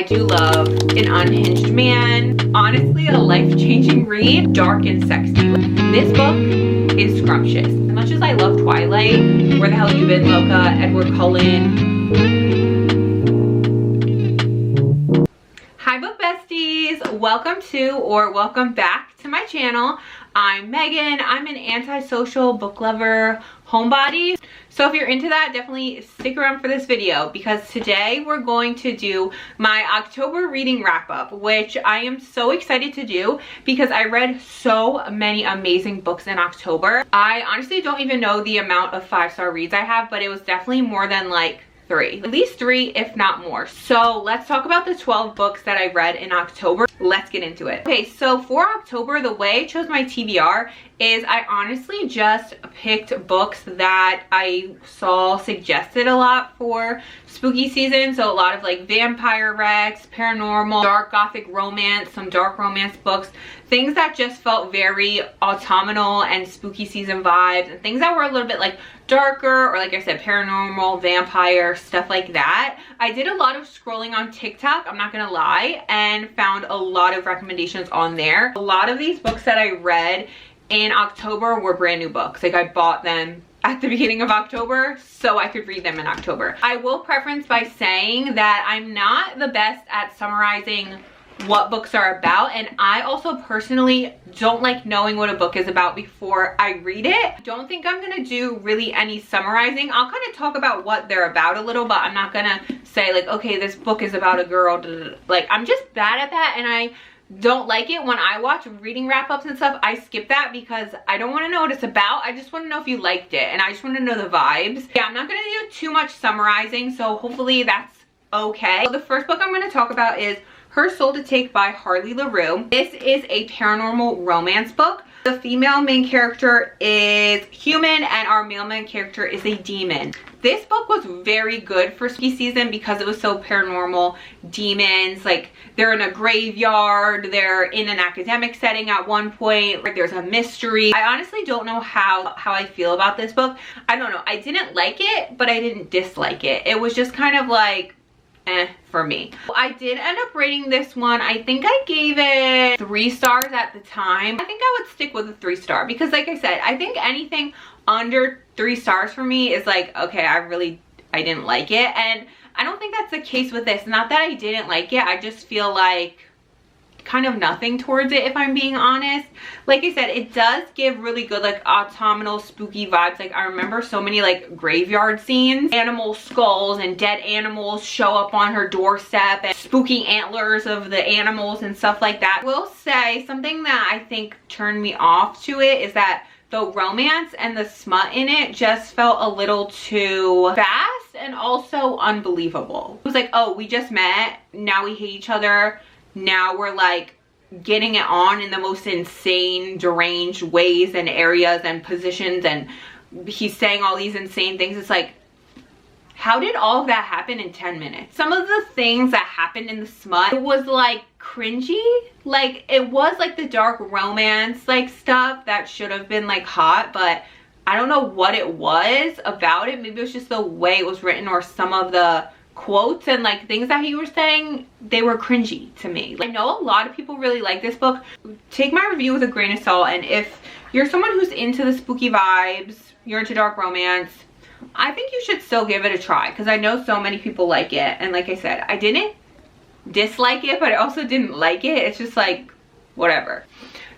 I do love an unhinged man. Honestly, a life-changing read, dark and sexy. This book is scrumptious. As much as I love Twilight, Where the Hell You Been, Loca, Edward Cullen. Hi book besties, welcome to or welcome back to my channel. I'm Megan. I'm an antisocial book lover homebody. So if you're into that, definitely stick around for this video because today we're going to do my October reading wrap up, which I am so excited to do because I read so many amazing books in October. I honestly don't even know the amount of 5-star reads I have, but it was definitely more than like 3, at least 3 if not more. So let's talk about the 12 books that I read in October. Let's get into it. Okay, so for October, the way I chose my TBR is I honestly just picked books that I saw suggested a lot for spooky season. So a lot of like vampire recs, paranormal, dark gothic romance, some dark romance books, things that just felt very autumnal and spooky season vibes, and things that were a little bit like darker, or like I said, paranormal, vampire, stuff like that. I did a lot of scrolling on TikTok, I'm not gonna lie, and found a lot of recommendations on there. A lot of these books that I read in October were brand new books. Like I bought them at the beginning of October so I could read them in October. I will preference by saying that I'm not the best at summarizing what books are about, and I also personally don't like knowing what a book is about before I read it. Don't think I'm gonna do really any summarizing. I'll kind of talk about what they're about a little, but I'm not gonna say like, okay, this book is about a girl. Like, I'm just bad at that, and I don't like it when I watch reading wrap-ups and stuff. I skip that because I don't want to know what it's about. I just want to know if you liked it, and I just want to know the vibes. Yeah, I'm not gonna do too much summarizing, so hopefully that's okay. So the first book I'm going to talk about is Her Soul to Take by Harley LaRue. This is a paranormal romance book. The female main character is human and our male main character is a demon. This book was very good for spooky season because it was so paranormal. Demons, like they're in a graveyard, they're in an academic setting at one point, like there's a mystery. I honestly don't know how I feel about this book. I don't know. I didn't like it, but I didn't dislike it. It was just kind of like for me. I did end up rating this one. I think I gave it 3 stars at the time. I think I would stick with a 3-star because like I said, I think anything under 3 stars for me is like, okay, I didn't like it. And I don't think that's the case with this. Not that I didn't like it, I just feel like kind of nothing towards it, if I'm being honest. Like I said, it does give really good like autumnal spooky vibes. Like I remember so many like graveyard scenes, animal skulls and dead animals show up on her doorstep, and spooky antlers of the animals and stuff like that. I will say something that I think turned me off to it is that the romance and the smut in it just felt a little too fast and also unbelievable. It was like, oh, we just met, now we hate each other, now we're like getting it on in the most insane, deranged ways and areas and positions, and he's saying all these insane things. It's like, how did all of that happen in 10 minutes? Some of the things that happened in the smut, it was like cringy. Like it was like the dark romance like stuff that should have been like hot, but I don't know what it was about it. Maybe it was just the way it was written, or some of the quotes and like things that he was saying, they were cringy to me. I know a lot of people really like this book. Take my review with a grain of salt, and if you're someone who's into the spooky vibes, you're into dark romance, I think you should still give it a try because I know so many people like it. And like I said, I didn't dislike it, but I also didn't like it. It's just like whatever.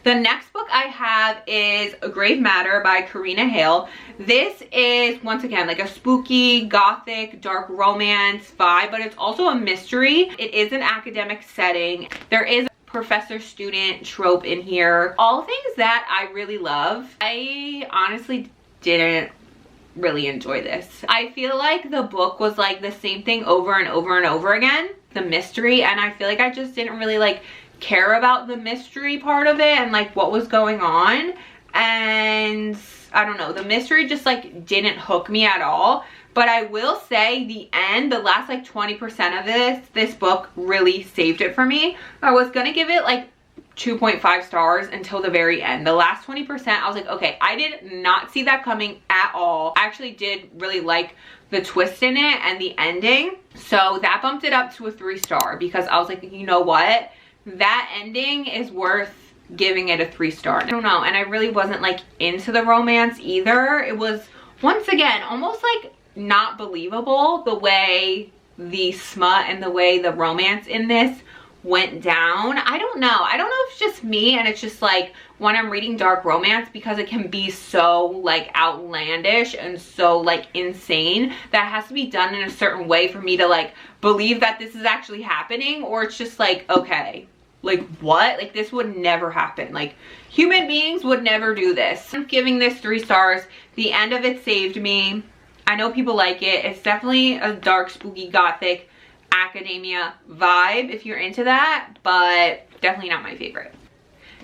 The next book I have is A Grave Matter by Karina Hale. This is, once again, like a spooky, gothic, dark romance vibe, but it's also a mystery. It is an academic setting. There is a professor-student trope in here. All things that I really love. I honestly didn't really enjoy this. I feel like the book was like the same thing over and over and over again, the mystery, and I feel like I just didn't really like care about the mystery part of it and like what was going on. And I don't know, the mystery just like didn't hook me at all. But I will say the end, the last like 20% of this book really saved it for me. I was gonna give it like 2.5 stars until the very end. The last 20%, I was like, okay, I did not see that coming at all. I actually did really like the twist in it and the ending. So that bumped it up to a 3-star because I was like, you know what? That ending is worth giving it a 3-star. I don't know. And I really wasn't like into the romance either. It was, once again, almost like not believable the way the smut and the way the romance in this went down. I don't know if it's just me and it's just like when I'm reading dark romance, because it can be so like outlandish and so like insane, that has to be done in a certain way for me to like believe that this is actually happening, or it's just like, okay, like what? Like this would never happen. Like human beings would never do this. I'm giving this 3 stars. The end of it saved me. I know people like it. It's definitely a dark, spooky, gothic academia vibe if you're into that, but definitely not my favorite.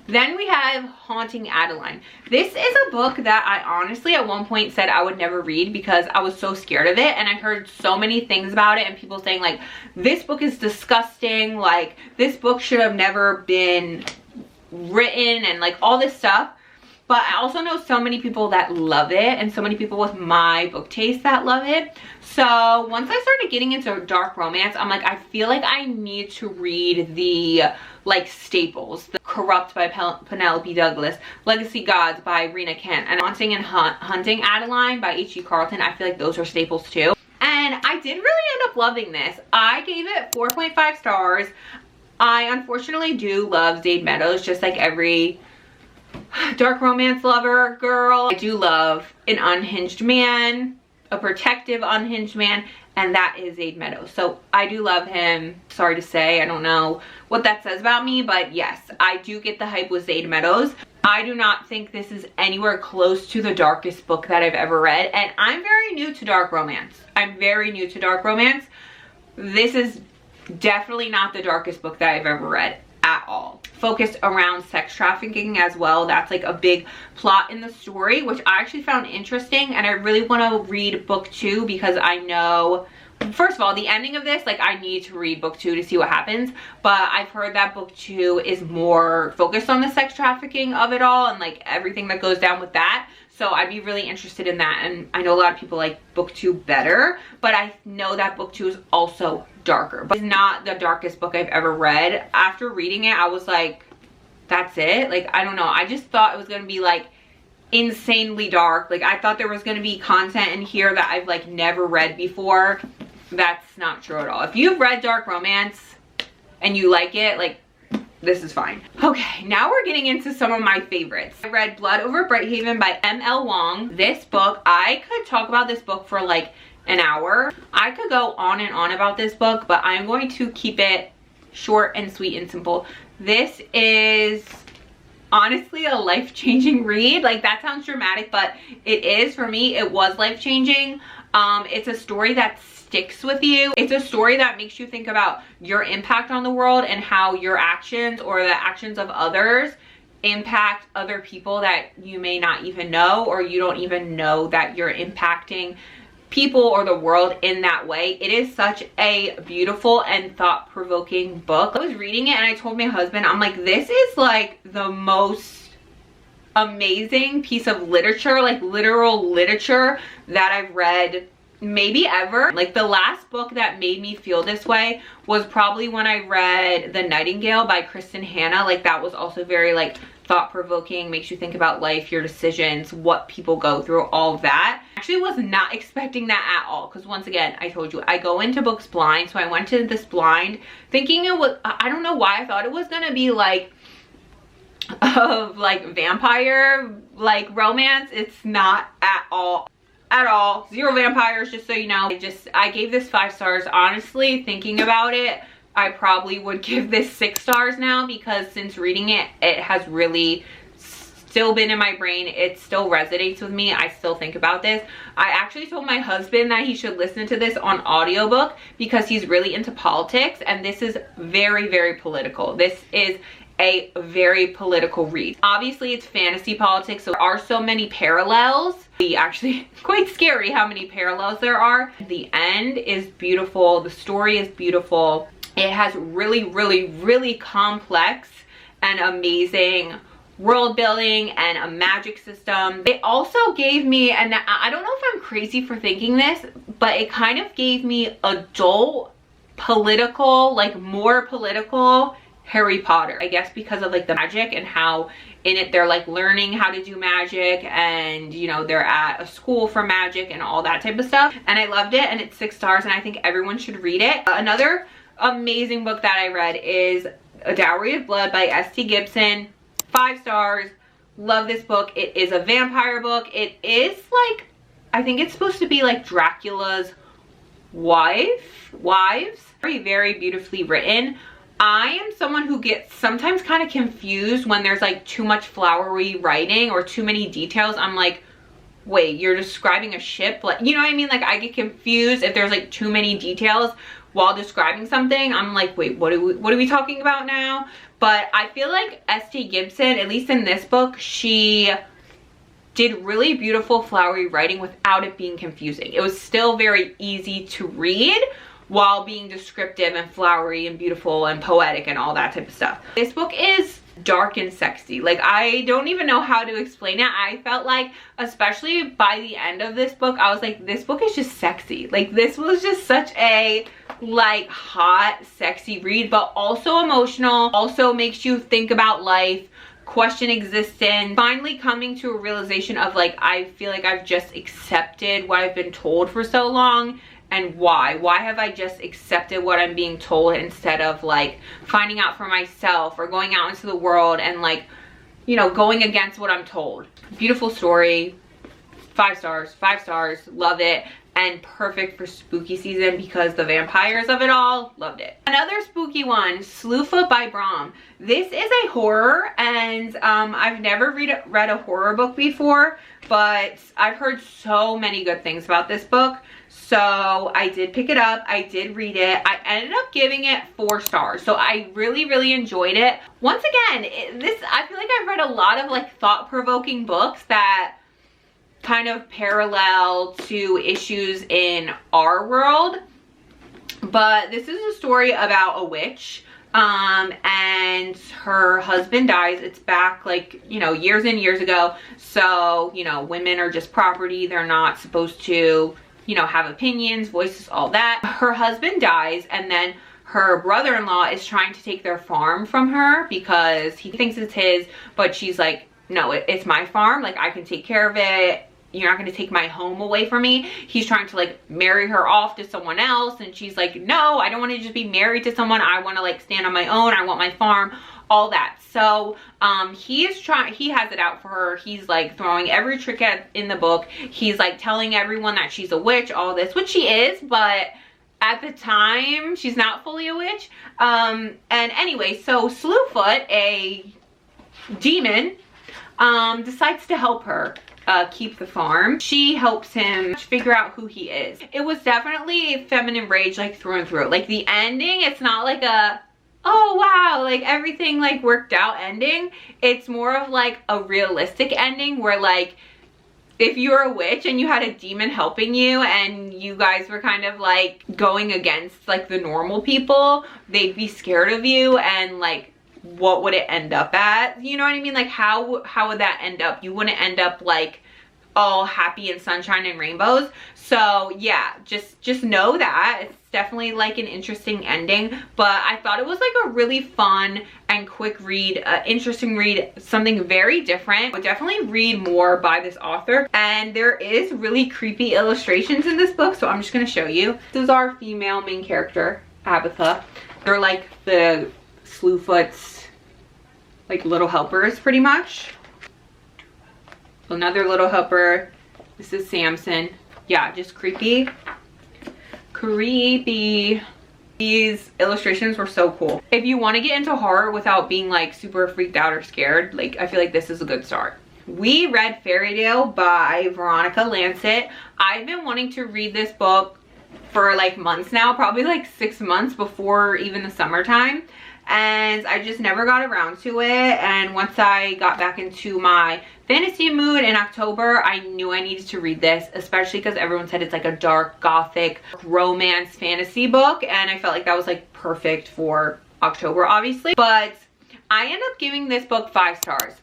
Then we have Haunting Adeline. This is a book that I honestly at one point said I would never read because I was so scared of it, and I heard so many things about it and people saying like, this book is disgusting, like this book should have never been written, and like all this stuff. But I also know so many people that love it and so many people with my book taste that love it. So once I started getting into dark romance, I'm like, I feel like I need to read the like staples. The Corrupt by Penelope Douglas, Legacy Gods by Rena Kent, and Hunting Adeline by H.G. Carlton. I feel like those are staples too. And I did really end up loving this. I gave it 4.5 stars. I unfortunately do love Zade Meadows, just like every dark romance lover girl. I do love an unhinged man, a protective unhinged man, and that is Zade Meadows. So I do love him. Sorry to say, I don't know what that says about me, but yes, I do get the hype with Zade Meadows. I do not think this is anywhere close to the darkest book that I've ever read, and I'm very new to dark romance. I'm very new to dark romance. This is definitely not the darkest book that I've ever read at all. Focused around sex trafficking as well. That's like a big plot in the story, which I actually found interesting, and I really want to read book 2 because I know, first of all, the ending of this, like I need to read book 2 to see what happens, but I've heard that book 2 is more focused on the sex trafficking of it all and like everything that goes down with that. So I'd be really interested in that, and I know a lot of people like book 2 better, but I know that book 2 is also darker, but it's not the darkest book I've ever read. After reading it, I was like, that's it? Like, I don't know. I just thought it was going to be like insanely dark. Like I thought there was going to be content in here that I've like never read before. That's not true at all. If you've read dark romance and you like it, like this is fine. Okay, now we're getting into some of my favorites. I read Blood Over Brighthaven by M.L. Wong. This book, I could talk about this book for like an hour. I could go on and on about this book, but I'm going to keep it short and sweet and simple. This is honestly a life-changing read. Like that sounds dramatic, but it is for me. It was life-changing. It's a story that sticks with you. It's a story that makes you think about your impact on the world and how your actions or the actions of others impact other people that you may not even know, or you don't even know that you're impacting people or the world in that way. It is such a beautiful and thought-provoking book. I was reading it and I told my husband, I'm like, this is like the most amazing piece of literature, like literal literature that I've read maybe ever. Like the last book that made me feel this way was probably when I read The Nightingale by Kristen Hanna. Like that was also very like thought-provoking, makes you think about life, your decisions, what people go through, all of that. I actually was not expecting that at all, because once again, I told you, I go into books blind. So I went to this blind thinking it was, I don't know why I thought it was gonna be like of like vampire like romance. It's not at all. At all. Zero vampires, just so you know. I gave this 5 stars. Honestly, thinking about it, I probably would give this 6 stars now, because since reading it, it has really still been in my brain. It still resonates with me. I still think about this. I actually told my husband that he should listen to this on audiobook because he's really into politics, and this is very, very political. This is a very political read. Obviously, it's fantasy politics, so there are so many parallels. Actually, quite scary how many parallels there are. The end is beautiful. The story is beautiful. It has really, really, really complex an amazing world building and a magic system. It also gave me, and I don't know if I'm crazy for thinking this, but it kind of gave me adult political, like more political Harry Potter, I guess, because of like the magic and how in it they're like learning how to do magic, and you know, they're at a school for magic and all that type of stuff. And I loved it, and it's 6 stars, and I think everyone should read it. Another amazing book that I read is A Dowry of Blood by S.T. Gibson. 5 stars. Love this book. It is a vampire book. It is like, I think it's supposed to be like Dracula's wives. Very, very beautifully written. I am someone who gets sometimes kind of confused when there's like too much flowery writing or too many details. I'm like, wait, you're describing a ship? Like, you know what I mean? Like, I get confused if there's like too many details while describing something. I'm like, wait, what are we talking about now? But I feel like S.T. Gibson, at least in this book, she did really beautiful flowery writing without it being confusing. It was still very easy to read while being descriptive and flowery and beautiful and poetic and all that type of stuff. This book is dark and sexy. Like, I don't even know how to explain it. I felt like, especially by the end of this book, I was like, this book is just sexy. Like, this was just such a like hot, sexy read, but also emotional, also makes you think about life, question existence, finally coming to a realization of like, I feel like I've just accepted what I've been told for so long. And why have I just accepted what I'm being told instead of like finding out for myself or going out into the world and like, you know, going against what I'm told. Beautiful story. 5 stars, 5 stars, love it. And perfect for spooky season because the vampires of it all, loved it. Another spooky one, Slewfoot by Brom. This is a horror, and I've never read a horror book before, but I've heard so many good things about this book. So I did pick it up, I did read it. I ended up giving it 4 stars. So I really, really enjoyed it. Once again, I feel like I've read a lot of like thought-provoking books that kind of parallel to issues in our world, but this is a story about a witch and her husband dies. It's back like, you know, years and years ago. So, you know, women are just property. They're not supposed to, you know, have opinions, voices, all that. Her husband dies, and then her brother-in-law is trying to take their farm from her because he thinks it's his, but she's like, no, it's my farm. Like, I can take care of it. You're not going to take my home away from me. He's trying to like marry her off to someone else, and she's like, no, I don't want to just be married to someone. I want to like stand on my own. I want my farm, all that. So he has it out for her. He's like throwing every trick in the book. He's like telling everyone that she's a witch, all this, which she is, but at the time she's not fully a witch. And anyway, so Slewfoot, a demon, decides to help her keep the farm. She helps him figure out who he is. It was definitely feminine rage, like through and through. Like, the ending, it's not like a, oh wow, like everything like worked out ending. It's more of like a realistic ending where like, if you're a witch and you had a demon helping you and you guys were kind of like going against like the normal people, they'd be scared of you, and like, what would it end up at? You know what I mean? Like, how would that end up? You wouldn't end up like all happy and sunshine and rainbows. So yeah, just know that it's definitely like an interesting ending, but I thought it was like a really fun and quick read, interesting read, something very different. Would definitely read more by this author, and there is really creepy illustrations in this book, so I'm just gonna show you. This is our female main character, Abatha. They're like the Slewfoot's like little helpers pretty much. Another little helper. This is Samson. Yeah, just creepy. Creepy. These illustrations were so cool. If you want to get into horror without being like super freaked out or scared, like, I feel like this is a good start. We read Fairy Tale by Veronica Lancet. I've been wanting to read this book for like months now, probably like 6 months before even the summertime, and I just never got around to it. And once I got back into my fantasy mood in October, I knew I needed to read this, especially because everyone said it's like a dark gothic romance fantasy book, and I felt like that was like perfect for October, obviously. But I end up giving this book 5 stars.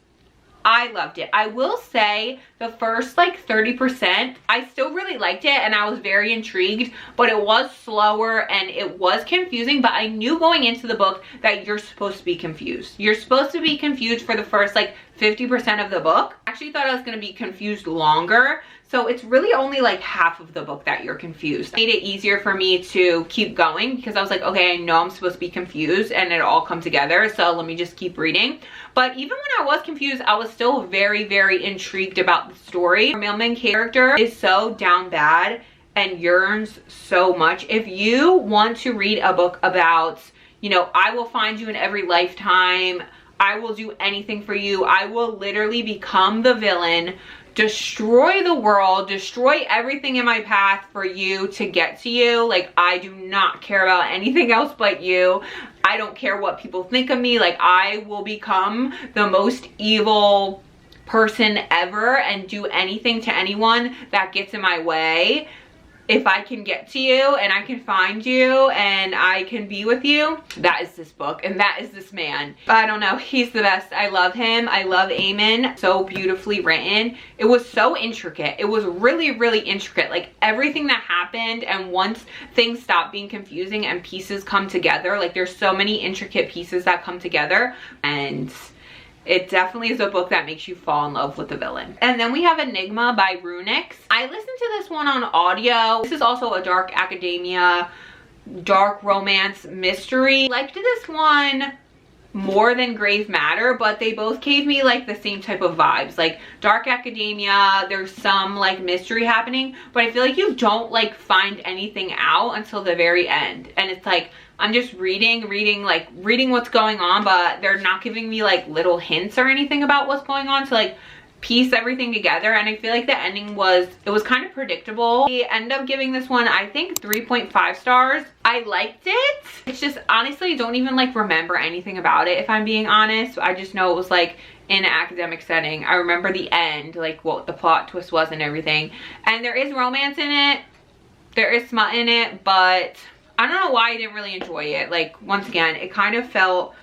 I loved it. I will say the first like 30%, I still really liked it and I was very intrigued, but it was slower and it was confusing, but I knew going into the book that you're supposed to be confused. You're supposed to be confused for the first like 50% of the book. I actually thought I was going to be confused longer. So it's really only like half of the book that you're confused. It made it easier for me to keep going because I was like, okay, I know I'm supposed to be confused and it all come together. So let me just keep reading. But even when I was confused, I was still very, very intrigued about the story. Our main character is so down bad and yearns so much. If you want to read a book about, you know, I will find you in every lifetime, I will do anything for you, I will literally become the villain, destroy the world, destroy everything in my path for you to get to you. Like, I do not care about anything else but you. I don't care what people think of me. Like, I will become the most evil person ever and do anything to anyone that gets in my way. If I can get to you and I can find you and I can be with you, that is this book and that is this man. I don't know, he's the best. I love him. I love Eamon. So beautifully written. It was so intricate. It was really, really intricate. Like everything that happened, and once things stop being confusing and pieces come together, like there's so many intricate pieces that come together, and it definitely is a book that makes you fall in love with the villain. And then we have Enigma by Runix. I listened to this one on audio. This is also a dark academia, dark romance mystery. I liked this one more than Grave Matter, but they both gave me like the same type of vibes. Like dark academia, there's some like mystery happening, but I feel like you don't like find anything out until the very end. And it's like, I'm just reading what's going on, but they're not giving me like little hints or anything about what's going on to like piece everything together. And I feel like the ending was kind of predictable. I end up giving this one, I think, 3.5 stars. I liked it. It's just, honestly, don't even like remember anything about it, if I'm being honest. I just know it was like in an academic setting. I remember the end, like what the plot twist was and everything. And there is romance in it. There is smut in it, but I don't know why I didn't really enjoy it. Like, once again, it kind of felt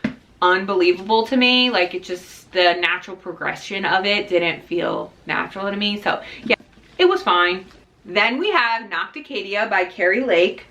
unbelievable to me. Like, it just, the natural progression of it didn't feel natural to me. So, yeah, it was fine. Then we have Nocticadia by Carrie Lake.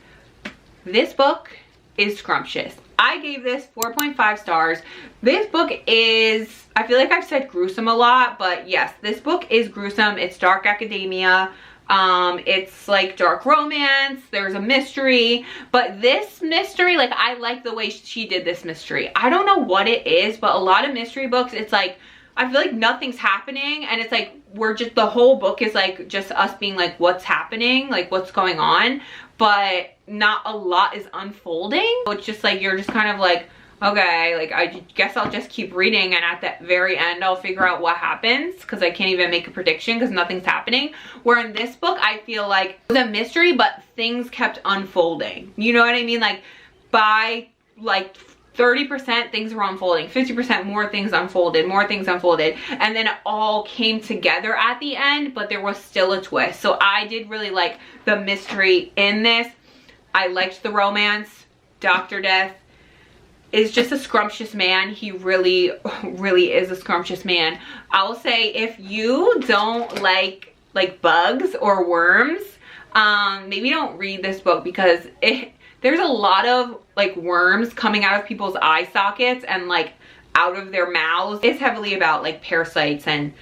This book is scrumptious. I gave this 4.5 stars. This book is, I feel like I've said gruesome a lot, but yes, this book is gruesome. It's dark academia. It's like dark romance, there's a mystery, but this mystery, like, I like the way she did this mystery. I don't know what it is, but a lot of mystery books, it's like, I feel like nothing's happening, and it's like, the whole book is like, just us being like, what's happening, like, what's going on, but not a lot is unfolding. So it's just like, you're just kind of like, okay, like, I guess I'll just keep reading, and at the very end I'll figure out what happens, because I can't even make a prediction because nothing's happening. Where in this book, I feel like it was a mystery, but things kept unfolding. You know what I mean? Like, by like 30% things were unfolding, 50% more things unfolded, and then it all came together at the end, but there was still a twist. So I did really like the mystery in this. I liked the romance. Dr. Death is just a scrumptious man. He really, really is a scrumptious man. I will say, if you don't like bugs or worms, maybe don't read this book, because there's a lot of like worms coming out of people's eye sockets and like out of their mouths. It's heavily about like parasites and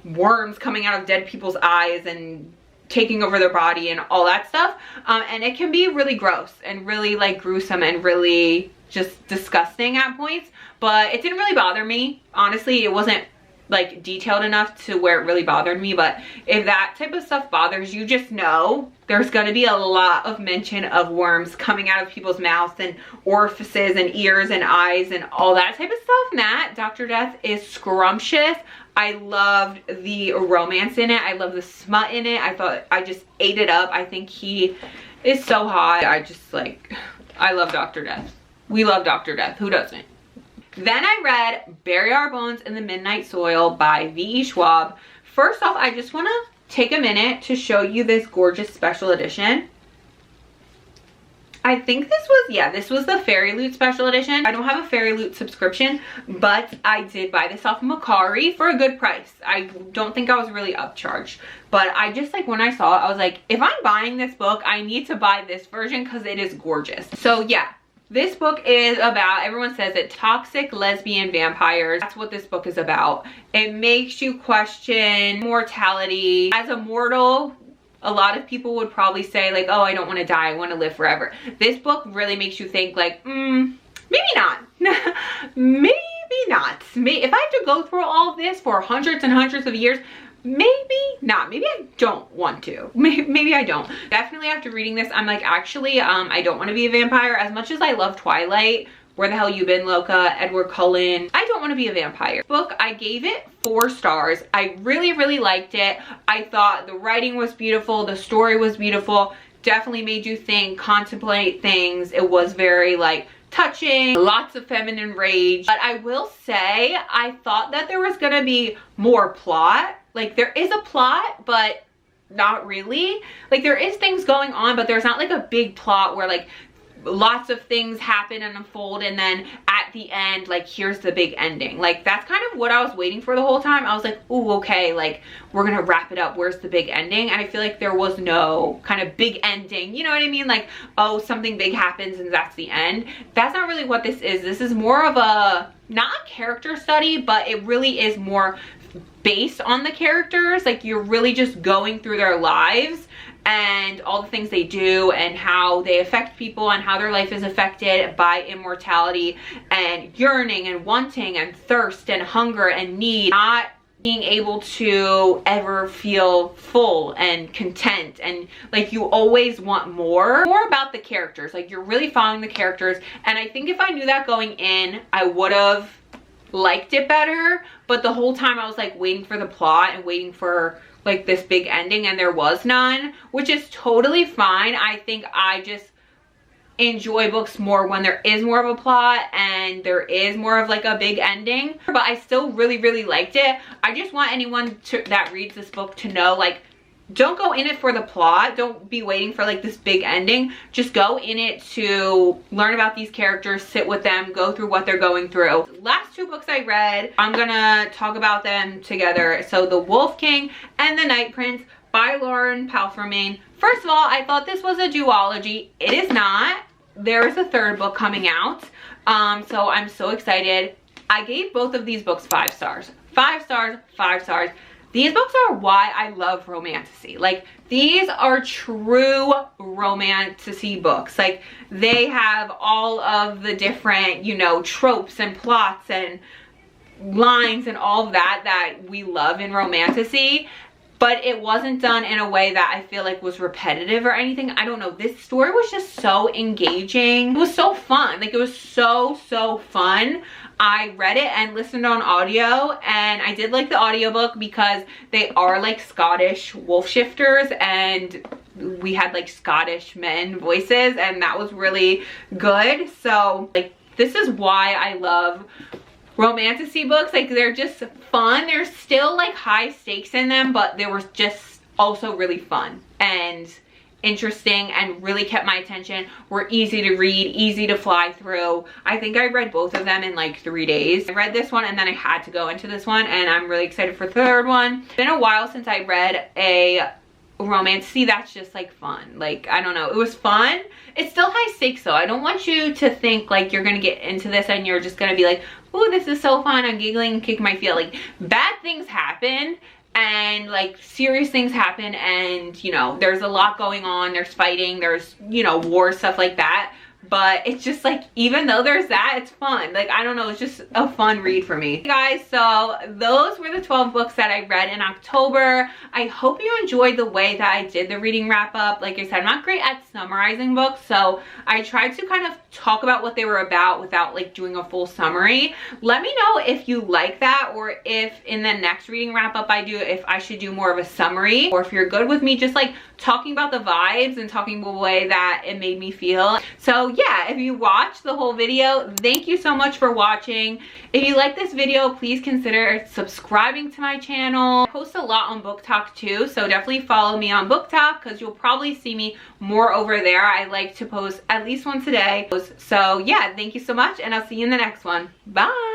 worms coming out of dead people's eyes and taking over their body and all that stuff. And it can be really gross and really like gruesome and really just disgusting at points, but it didn't really bother me. Honestly, it wasn't like detailed enough to where it really bothered me. But if that type of stuff bothers you, just know there's going to be a lot of mention of worms coming out of people's mouths and orifices and ears and eyes and all that type of stuff. And that Dr. Death is scrumptious. I loved the romance in it. I love the smut in it. I just ate it up. I think he is so hot. I love Dr. Death. We love Dr. Death. Who doesn't? Then I read Bury Our Bones in the Midnight Soil by V.E. Schwab. First off, I just want to take a minute to show you this gorgeous special edition. I think this was, yeah, this was the Fairy Loot special edition. I don't have a Fairy Loot subscription, but I did buy this off of Macari for a good price. I don't think I was really upcharged, but I just like, when I saw it, I was like, if I'm buying this book, I need to buy this version because it is gorgeous. So yeah, this book is about, everyone says it, toxic lesbian vampires. That's what this book is about. It makes you question mortality. As a mortal, a lot of people would probably say like, oh, I don't want to die, I want to live forever. This book really makes you think like, maybe not. Maybe not. If I have to go through all of this for hundreds and hundreds of years, maybe not. Maybe I don't want to. Maybe I don't. Definitely after reading this, I'm like, actually, I don't want to be a vampire. As much as I love Twilight, Where the Hell You Been, Loca, Edward Cullen, I don't want to be a vampire. Book, I gave it 4 stars. I really, really liked it. I thought the writing was beautiful. The story was beautiful. Definitely made you think, contemplate things. It was very like touching, lots of feminine rage. But I will say, I thought that there was gonna be more plot. Like there is a plot, but not really. Like there is things going on, but there's not like a big plot where like lots of things happen and unfold and then at the end like here's the big ending. Like that's kind of what I was waiting for the whole time. I was like, ooh, okay, like we're gonna wrap it up, where's the big ending? And I feel like there was no kind of big ending, you know what I mean? Like, oh, something big happens and that's the end. That's not really what this is. This is more of a, not a character study, but it really is more based on the characters. Like you're really just going through their lives and all the things they do and how they affect people and how their life is affected by immortality and yearning and wanting and thirst and hunger and need, not being able to ever feel full and content, and like you always want more about the characters. Like you're really following the characters, and I think if I knew that going in, I would have liked it better. But the whole time I was like waiting for the plot and waiting for like this big ending, and there was none, which is totally fine. I think I just enjoy books more when there is more of a plot and there is more of like a big ending. But I still really, really liked it. I just want anyone that reads this book to know, like, don't go in it for the plot. Don't be waiting for like this big ending. Just go in it to learn about these characters, sit with them, go through what they're going through. Last 2 books I read, I'm gonna talk about them together. So The Wolf King and The Night Prince by Lauren Palfermain. First of all, I thought this was a duology. It is not. There is a 3rd book coming out. So I'm so excited. I gave both of these books 5 stars. 5 stars, 5 stars. These books are why I love romantasy. Like, these are true romantasy books. Like, they have all of the different, you know, tropes and plots and lines and all of that we love in romantasy. But it wasn't done in a way that I feel like was repetitive or anything. I don't know. This story was just so engaging. It was so fun. Like, it was so fun. I read it and listened on audio, and I did like the audiobook because they are like Scottish wolf shifters, and we had like Scottish men voices, and that was really good. So like, this is why I love romantasy books. Like, they're just fun. There's still like high stakes in them, but they were just also really fun and interesting and really kept my attention, were easy to read, easy to fly through. I think I read both of them in like 3 days. I read this one and then I had to go into this one, and I'm really excited for the 3rd one. It's been a while since I read a romantasy that's just like fun. Like, I don't know, it was fun. It's still high stakes though. I don't want you to think like you're gonna get into this and you're just gonna be like, oh, this is so fun, I'm giggling and kicking my feet. Like, bad things happen, and like serious things happen, and you know, there's a lot going on, there's fighting, there's, you know, war, stuff like that. But it's just like, even though there's that, it's fun. Like, I don't know, it's just a fun read for me. Guys, so those were the 12 books that I read in October. I hope you enjoyed the way that I did the reading wrap up. Like I said, I'm not great at summarizing books, so I tried to kind of talk about what they were about without like doing a full summary. Let me know if you like that, or if in the next reading wrap up I do, if I should do more of a summary, or if you're good with me just like talking about the vibes and talking the way that it made me feel. So yeah, if you watched the whole video, thank you so much for watching. If you like this video, please consider subscribing to my channel. I post a lot on Book Talk too, so definitely follow me on Book Talk because you'll probably see me more over there. I like to post at least once a day. So yeah, thank you so much, and I'll see you in the next one. Bye.